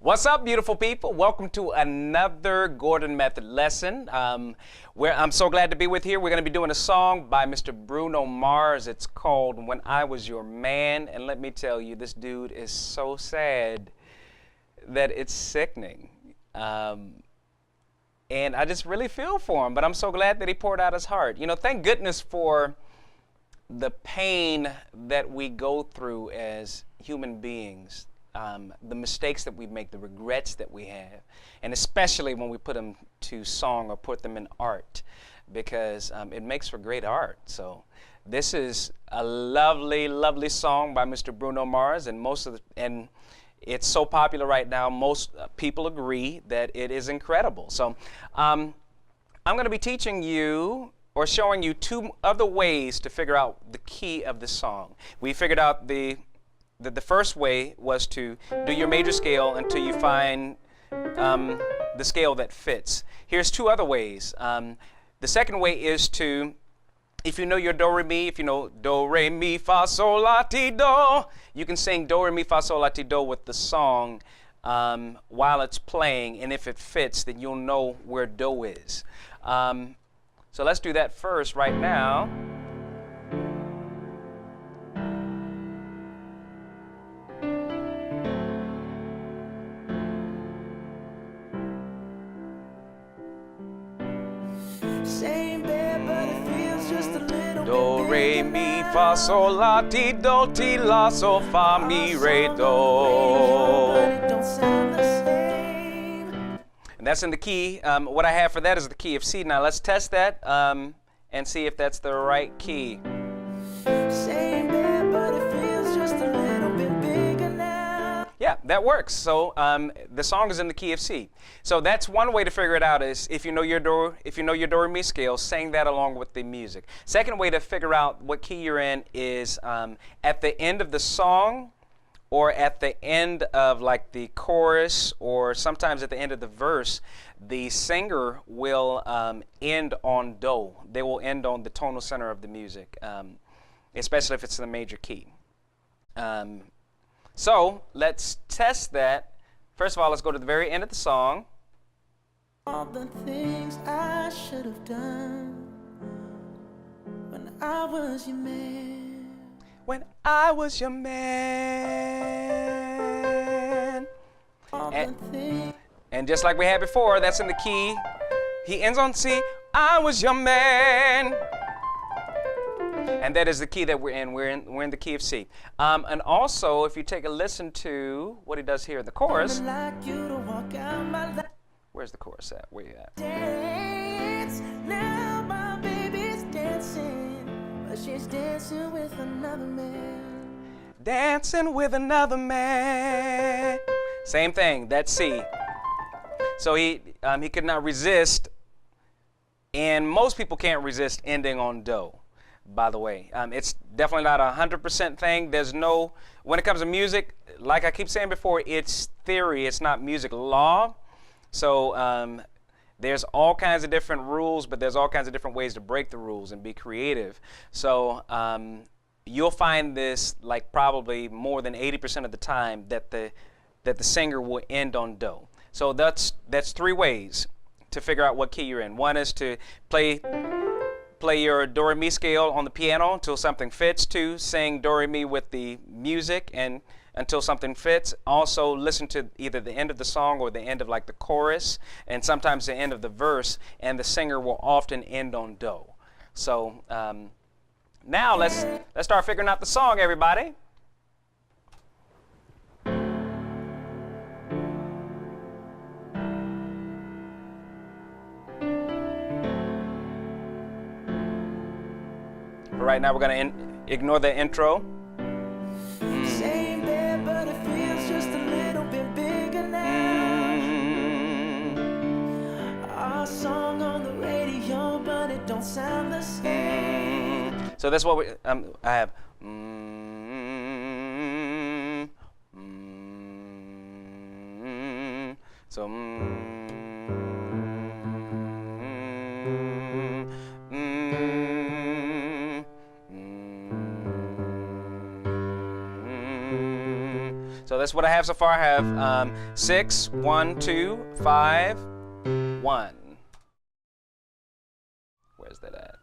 What's up, beautiful people? Welcome to another Gordon Method lesson. Where I'm so glad to be with here. We're going to be doing a song by Mr. Bruno Mars. It's called When I Was Your Man. And let me tell you, this dude is so sad that it's sickening. And I just really feel for him. But I'm so glad that he poured out his heart. You know, thank goodness for the pain that we go through as human beings. The mistakes that we make, the regrets that we have, and especially when we put them to song or put them in art, because it makes for great art. So this is a lovely, lovely song by Mr. Bruno Mars, and it's so popular right now. Most people agree that it is incredible. So I'm going to be teaching you or showing you two other ways to figure out the key of the song. We figured out the first way was to do your major scale until you find the scale that fits. Here's two other ways. The second way is to, if you know your do, re, mi, if you know do, re, mi, fa, sol, la, ti, do, you can sing do, re, mi, fa, sol, la, ti, do with the song while it's playing, and if it fits, then you'll know where do is. So let's do that first right now. Do, re, mi, fa, sol, la, ti, do, ti, la, sol, fa, mi, re, do. And that's in the key. What I have for that is the key of C. Now let's test that and see if that's the right key. Yeah, that works. So the song is in the key of C. So that's one way to figure it out is if you know your do, re, mi scale, sing that along with the music. Second way to figure out what key you're in is at the end of the song, or at the end of like the chorus, or sometimes at the end of the verse, the singer will end on do. They will end on the tonal center of the music, especially if it's in the major key. So let's test that. First of all, let's go to the very end of the song. All the things I should have done when I was your man. When I was your man. And just like we had before, that's in the key. He ends on C. I was your man. And that is the key that we're in. We're in the key of C. And also, if you take a listen to what he does here in the chorus. Where's the chorus at? Where you at? Dance, now my baby's dancing, but she's dancing with another man. Dancing with another man. Same thing. That's C. So he could not resist, and most people can't resist ending on do. By the way, it's definitely not a 100% thing. There's no, when it comes to music, like I keep saying before, it's theory, it's not music law. So there's all kinds of different rules, but there's all kinds of different ways to break the rules and be creative. So you'll find this like probably more than 80% of the time that the singer will end on do. So that's three ways to figure out what key you're in. One is to play your do, re, mi scale on the piano until something fits. Two, sing do, re, mi with the music and until something fits. Also listen to either the end of the song or the end of like the chorus, and sometimes the end of the verse, and the singer will often end on do. So now let's start figuring out the song, everybody. Right now we're going to ignore the intro. Same bed, but it feels just a little bit bigger now. Our song on the radio, but it don't sound the same. So that's what I have. So So that's what I have so far. I have 6, 1, 2, 5, 1. Where's that at?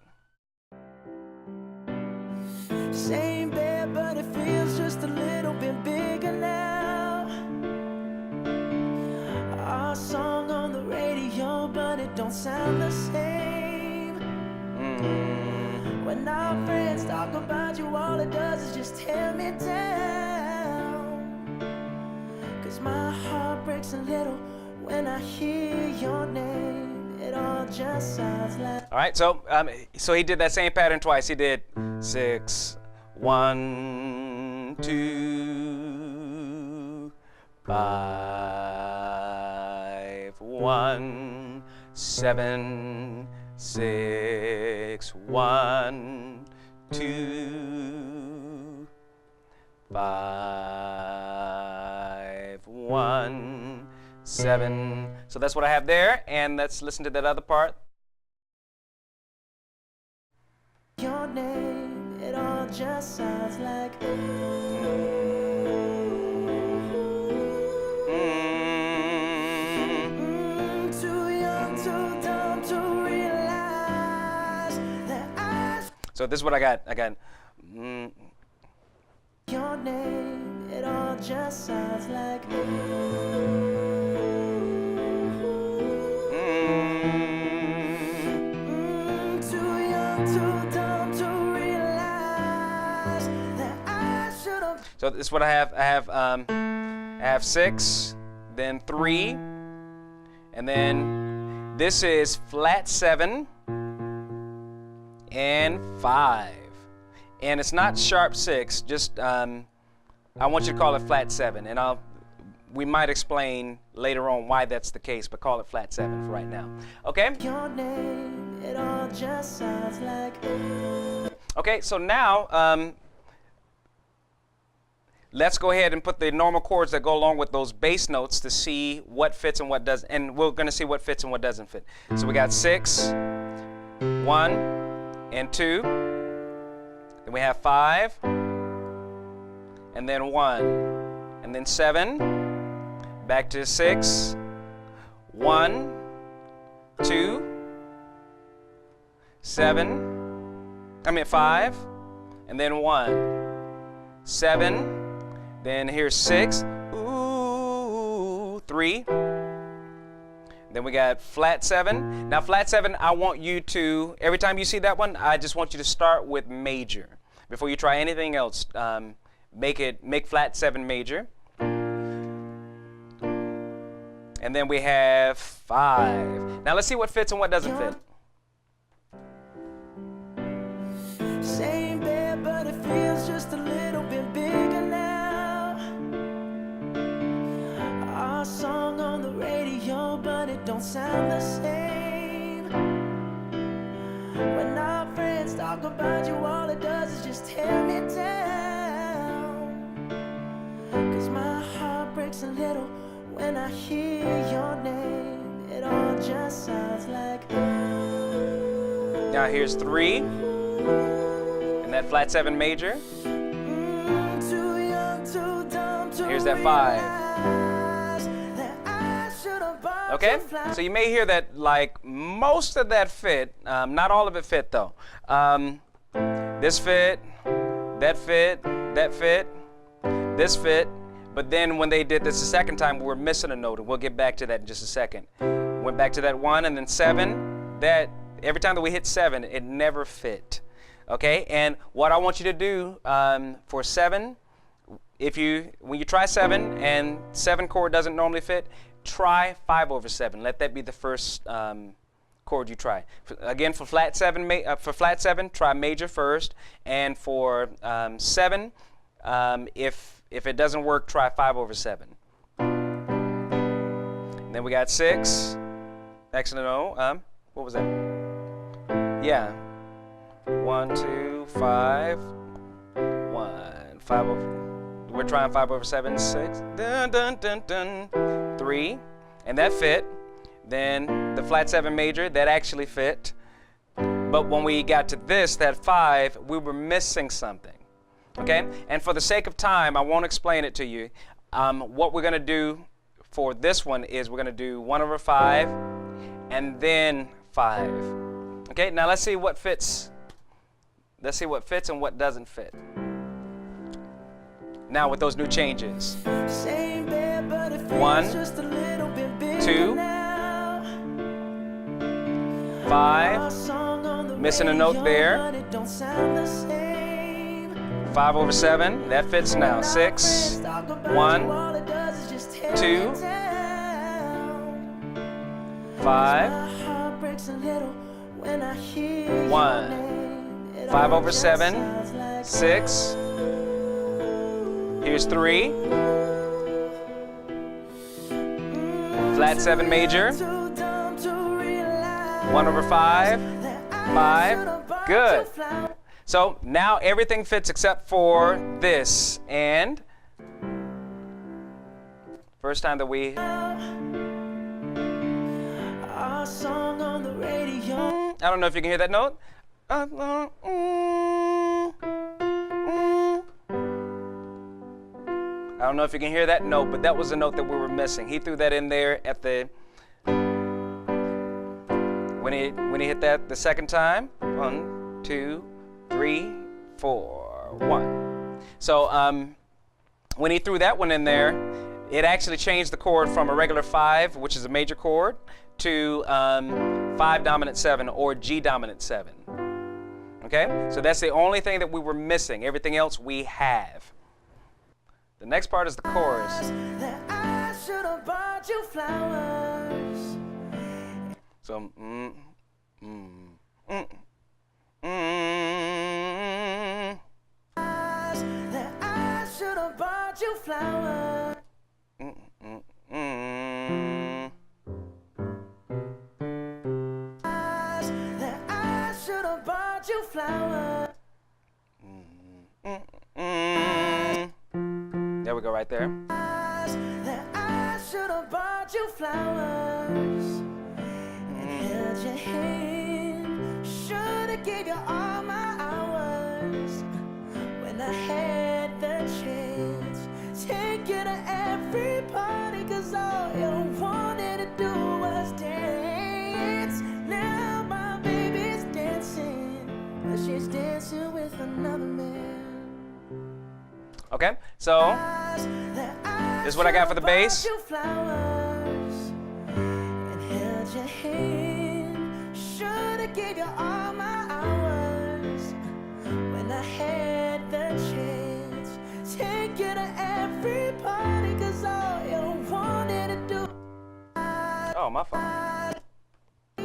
Same bed, but it feels just a little bit bigger now. Our song on the radio, but it don't sound the same. When our friends talk about you, all it does is just tear me down. 'Cause my heart breaks a little when I hear your name. It all just sounds like. All right, so he did that same pattern twice. He did 6, 1, 2, 5, 1, 7, 6, 1, 2, 5, 1, 7. So that's what I have there, and let's listen to that other part. Your name, it all just sounds like. Too young, too dumb to realize that So this is what I got. I got. Your name, it all just sounds like. Too young, too dumb to realize that I should have. So this is what I have. I have 6, then 3, and then this is flat 7 and 5, and it's not sharp 6. Just I want you to call it flat 7, and we might explain later on why that's the case, but call it flat 7 for right now. Okay? Your name, it all just sounds like. Okay, so now let's go ahead and put the normal chords that go along with those bass notes to see what fits and what doesn't, and we're going to see what fits and what doesn't fit. So we got 6, 1, and 2. Then we have 5, and then 1, and then 7. Back to 6, 1, 2, 5, and then 1, 7. Then here's 6, 3. Then we got flat 7. Now flat 7, I want you to, every time you see that one, I just want you to start with major. Before you try anything else, make flat 7 major. And then we have 5. Now let's see what fits and what doesn't fit. Same bed, but it feels just a little bit bigger now. Our song on the radio, but it don't sound the same. When our friends talk about you, all it does is just tear me down. 'Cause my heart breaks a little when I hear your name. It all just sounds like. Now here's 3, and that flat 7 major. Too young, too dumb to Here's that 5. realize that I should have bought Okay, you flowers. so you may hear that like most of that fit, not all of it fit though. This fit, that fit, that fit, this fit. But then when they did this the second time, we were missing a note, and we'll get back to that in just a second. Went back to that 1, and then 7. That every time that we hit 7, it never fit. Okay, and what I want you to do for 7, when you try 7 and 7 chord doesn't normally fit, try 5/7. Let that be the first chord you try. Again, for flat 7, try major first, and for 7, if it doesn't work, try 5/7. And then we got 6. Actually, no. What was that? Yeah. 1, 2, 5. 1, 5. We're trying 5/7. 6. Dun dun dun dun. 3, and that fit. Then the flat 7 major, that actually fit. But when we got to this, that 5, we were missing something. Okay? And for the sake of time, I won't explain it to you. what we're going to do for this one is we're going to do 1 over 5 and then 5. Okay, now let's see what fits. Let's see what fits and what doesn't fit. Now with those new changes. Same bed, but it feels 1, just a little bit bigger 2, now. 5, Our song on the missing a note radio, there. but it don't sound the same. 5 over 7, that fits now. 6, 1, 2, 5, 1. 5 over 7, 6. Here's 3. Flat 7 major. 1 over 5, 5. Good. So now everything fits except for this. And first time that we. Our song on the radio. I don't know if you can hear that note. I don't know if you can hear that note, but that was the note that we were missing. He threw that in there at the when he hit that the second time. 1, 2, 3, 4, 1. So when he threw that one in there, it actually changed the chord from a regular 5, which is a major chord, to 5 dominant 7 or G dominant 7. Okay, so that's the only thing that we were missing. Everything else we have. The next part is the chorus. That I should have bought you flowers. So, That I should have bought you flowers. That I should have bought you flowers. There we go, right there. That I should have bought you flowers. And held your hand. Should have gave you all my hours. When I had the chance. Take you to every party. Cause all you wanted to do was dance. Now my baby's dancing. But she's dancing with another man. Okay, so this is what I got for the bass. Gave you all my hours when I had the chance. Take you to every party, cause all you wanted to do. Oh, my fault.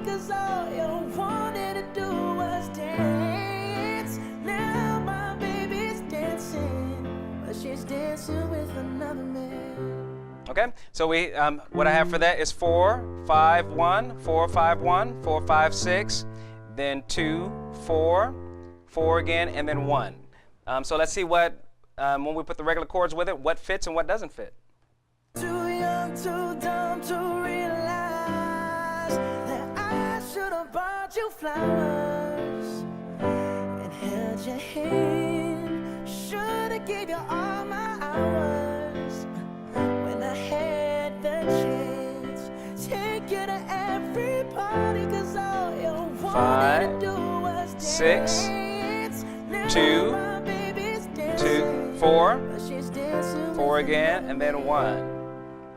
Cause all you wanted to do was dance. Now my baby's dancing, but she's dancing with another man. Okay, so we what I have for that is 4, 5, 1, 4, 5, 1, 4, 5, 6, then 2, 4, 4 again, and then 1. So let's see what when we put the regular chords with it, what fits and what doesn't fit. Too young, too dumb to realize that I should have bought you flowers and held your hand. Should have gave you all my hours when I had the chance. Take you to every party, cause all you wanted to do was dance. 6, 2, 4, 4 again, and then 1.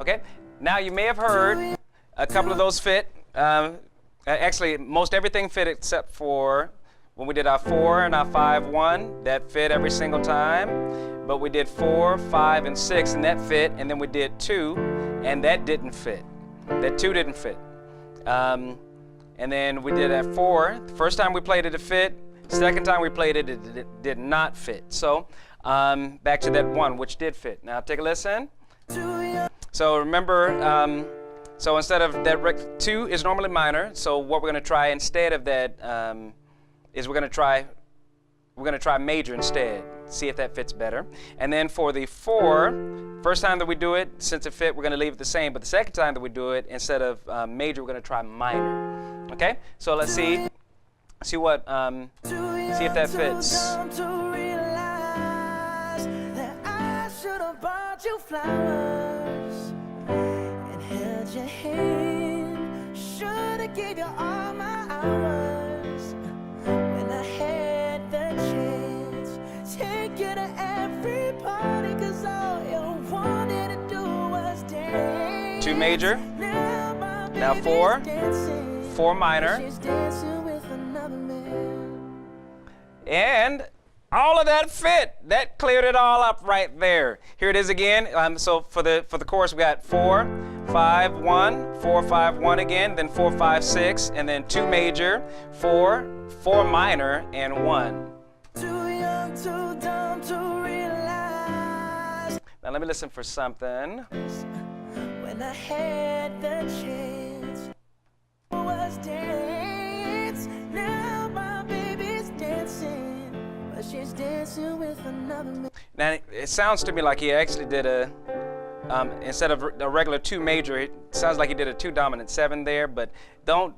Okay, now you may have heard a couple of those fit. Actually, most everything fit except for when we did our 4 and our 5, 1. That fit every single time. But we did 4, 5, and 6, and that fit. And then we did 2, and that didn't fit. That 2 didn't fit. And then we did that 4. The first time we played it, it fit. Second time we played it, it did not fit. So back to that 1, which did fit. Now take a listen. So remember, so instead of that, 2 is normally minor. So what we're going to try instead of that is we're going to try major instead. See if that fits better. And then for the 4, first time that we do it, since it fit, we're going to leave it the same. But the second time that we do it, instead of major, we're going to try minor. Okay? So let's see what see if that fits. bought you flowers and held your hand. Should've gave you all my hours when I had the chance. Take you to every party, 'cause all you wanted to do was dance. 2 major, Now my now baby's 4, dancing. 4 minor, She's dancing with another man. and all of that fit. That cleared it all up right there. Here it is again. So for the chorus, we got 4, 5, 1, 4, 5, 1 again, then 4, 5, 6, and then 2 major, 4, 4 minor, and 1. Too young, too dumb to realize. Now let me listen for something. When I had the chance, was dance. Now my baby's dancing, but she's dancing with another man. Now it sounds to me like he actually did a, instead of a regular 2 major, it sounds like he did a 2 dominant 7 there. But don't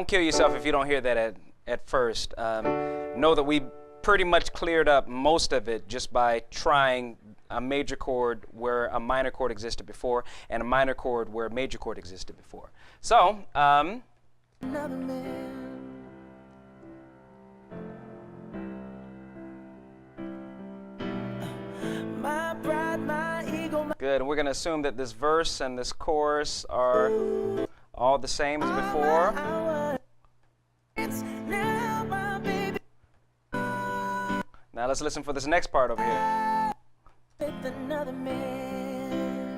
kill yourself if you don't hear that at first. Know that we pretty much cleared up most of it just by trying a major chord where a minor chord existed before, and a minor chord where a major chord existed before. So, Another man. My pride, my ego, my good. And we're going to assume that this verse and this chorus are all the same as before. hour. It's now my baby Now let's listen for this next part over here. with another man.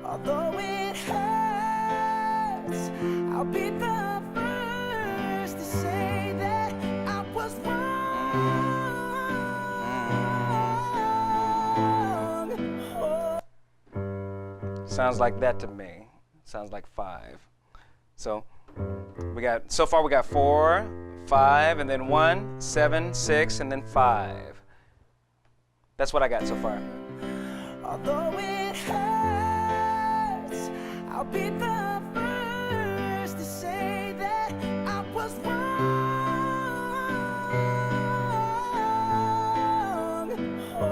Although it hurts, I'll be the first to say that I was wrong. Oh. Sounds like that to me. Sounds like 5. So so far we got 4, 5, and then 1, 7, 6, and then 5. That's what I got so far. Although it hurts, I'll be the first to say that I was wrong. Oh,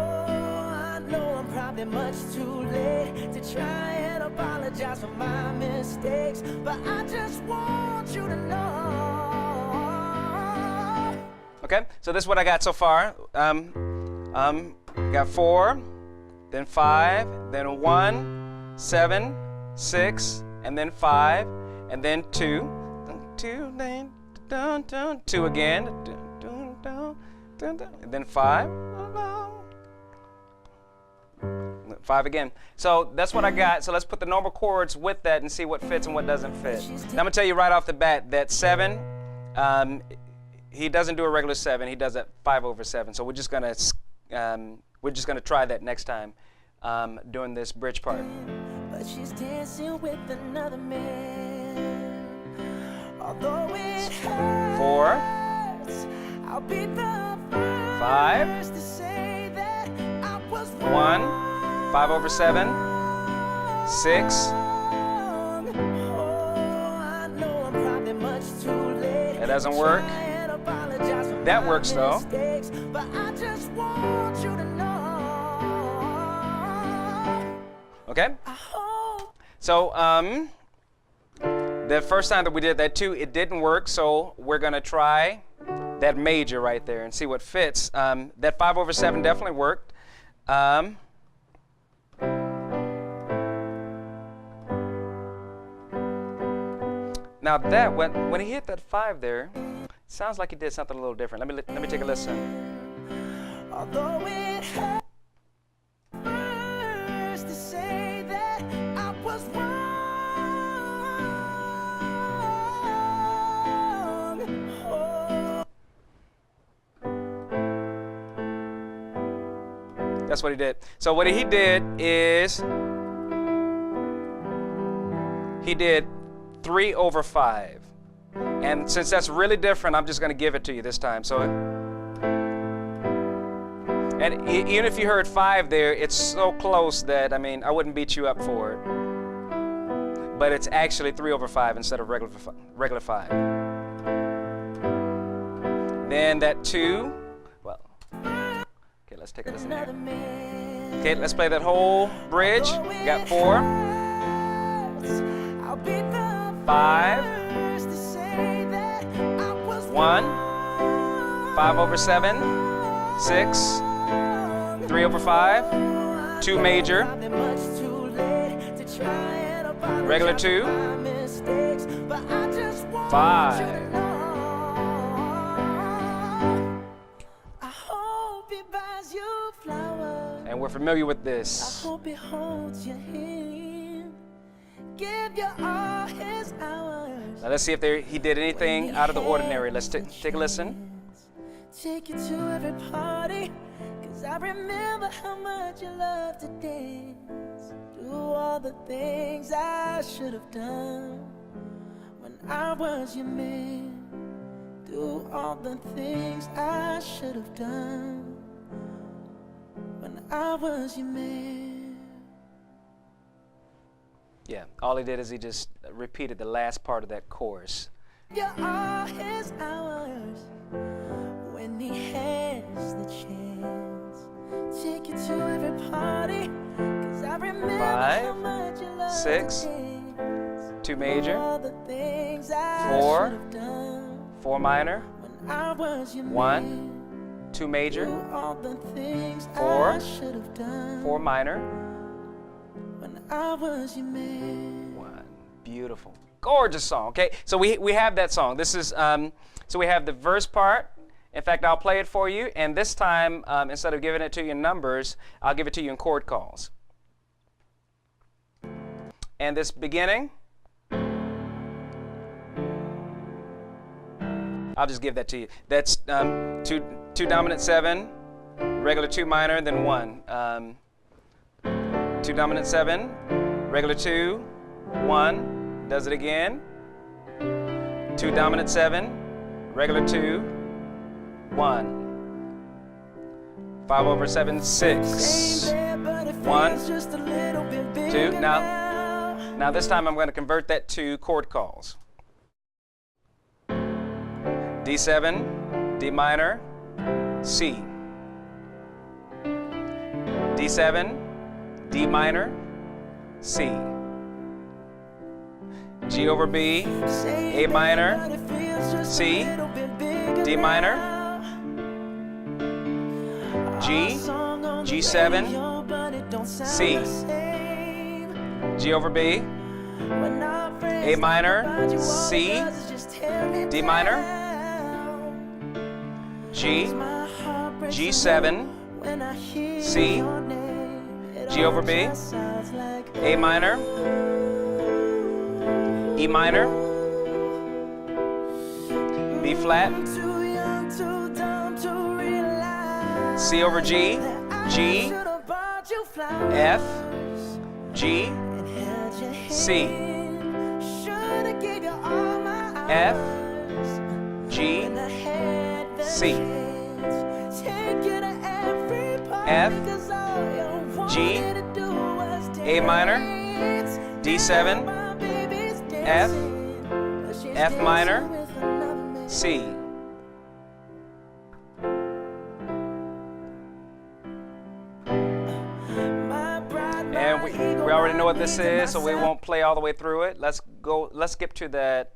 I know I'm probably much too late to try and apologize for my mistakes, but I just want you to know. Okay, so this is what I got so far. Got 4, then 5, then 1, 7, 6, and then 5, and then 2. 2, then 2 again, and then 5. 5 again. So that's what I got. So let's put the normal chords with that and see what fits and what doesn't fit. Now I'm gonna tell you right off the bat that 7, he doesn't do a regular 7. He does a 5/7. So we're just gonna try that next time doing this bridge part. But she's dancing with another man. Although it hurts, 4, I'll be the first 5, to say that I was 1, 5/7, 6. wrong. Oh, I know I'm probably much too late. That doesn't work. Try and apologize for That my works though. mistakes, but I just want you to know. Okay. I hope So the first time that we did that 2, it didn't work. So we're gonna try that major right there and see what fits. That 5/7 definitely worked. Now that when he hit that 5 there, sounds like he did something a little different. Let me take a listen. although it hurts to say that I was wrong. Oh. That's what he did. So what he did is he did 3/5. And since that's really different, I'm just going to give it to you this time. So, and even if you heard 5 there, it's so close that, I mean, I wouldn't beat you up for it. But it's actually 3/5 instead of regular 5. Then that 2, well, okay, let's take a listen Another here. man. Okay, let's play that whole bridge. We got 4, I'll be the 5, first to say that I was 1, 5 over 7, 6, 3 over 5, 2 major, regular 2, 5. I hope he buys you flowers. And we're familiar with I this. hope he holds your hand. Give you all his hours. Now let's see if he did anything out of the ordinary. Let's take a listen. Take you to every party, 'cause I remember how much you love to dance. Do all the things I should have done when I was your man. Do all the things I should have done when I was your man. Yeah, all he did is he just repeated the last part of that chorus. You're all his hours when he has the chance. Take you to every party, 'cause I remember 5, how much you love 6, to dance. 2 major, All the things I 4, should have done 4 minor, when I was your 1, man. 2 major, Do all the things 4, I should have done 4 minor, when I was your man. 1. Beautiful. Gorgeous song. Okay, so we have that song. This is, so we have the verse part. In fact, I'll play it for you. And this time, instead of giving it to you in numbers, I'll give it to you in chord calls. And this beginning, I'll just give that to you. That's 2 dominant 7, regular 2 minor, then 1. 2 dominant 7, regular 2, 1. Does it again. 2 dominant 7, regular 2, 1. 5 over 7, 6. 1, 2. Now this time I'm going to convert that to chord calls. D7, D minor, C. D7, D minor, C. G over B, A minor, C, D minor, G, G7, C, G over B, A minor, C, D minor, G, G7, C, G over B, A minor, E minor, B flat, C over G, G, F, G, C, F, G, C, F, G, A minor, D7, F, F minor, C. And we already know what this is, so we won't play all the way through it. Let's skip to that.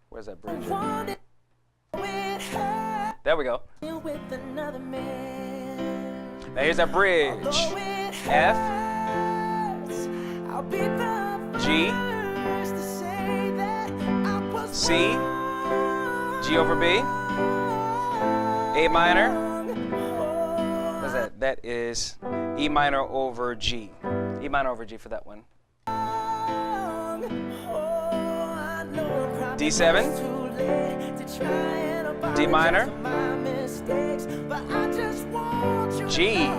Where's that bridge? There we go. Now here's that bridge. F, G, C, G over B, A minor. What's that? That is E minor over G. E minor over G for that one. D7, D minor, G.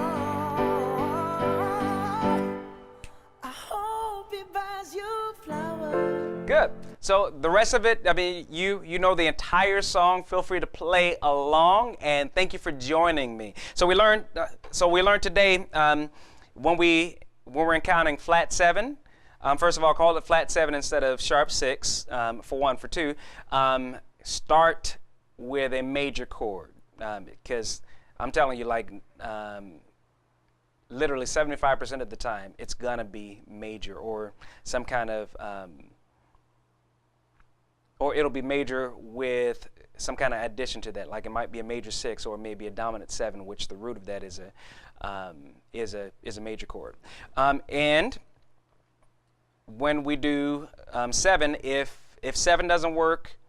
Good. So the rest of it, I mean, you know the entire song. Feel free to play along, and thank you for joining me. So we learned today when we're encountering flat 7, First of all, call it flat 7 instead of sharp 6, for one. For two, start with a major chord, because I'm telling you, like, literally 75% of the time, it's going to be major or some kind of, or it'll be major with some kind of addition to that. Like it might be a major 6 or maybe a dominant 7, which the root of that is a major chord. And when we do 7, if 7 doesn't work,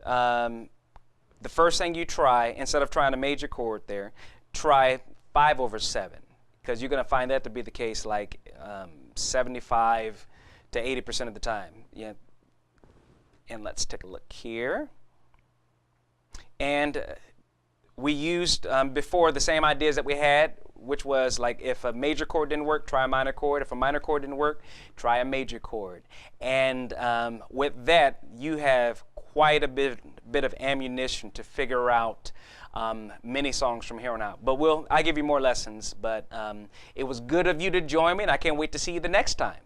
the first thing you try, instead of trying a major chord there, try 5 over 7, because you're going to find that to be the case like 75 to 80% of the time. Yeah. And let's take a look here. And we used before the same ideas that we had, which was like if a major chord didn't work, try a minor chord. If a minor chord didn't work, try a major chord. And with that, you have quite a bit of ammunition to figure out many songs from here on out. But I give you more lessons. But it was good of you to join me, and I can't wait to see you the next time.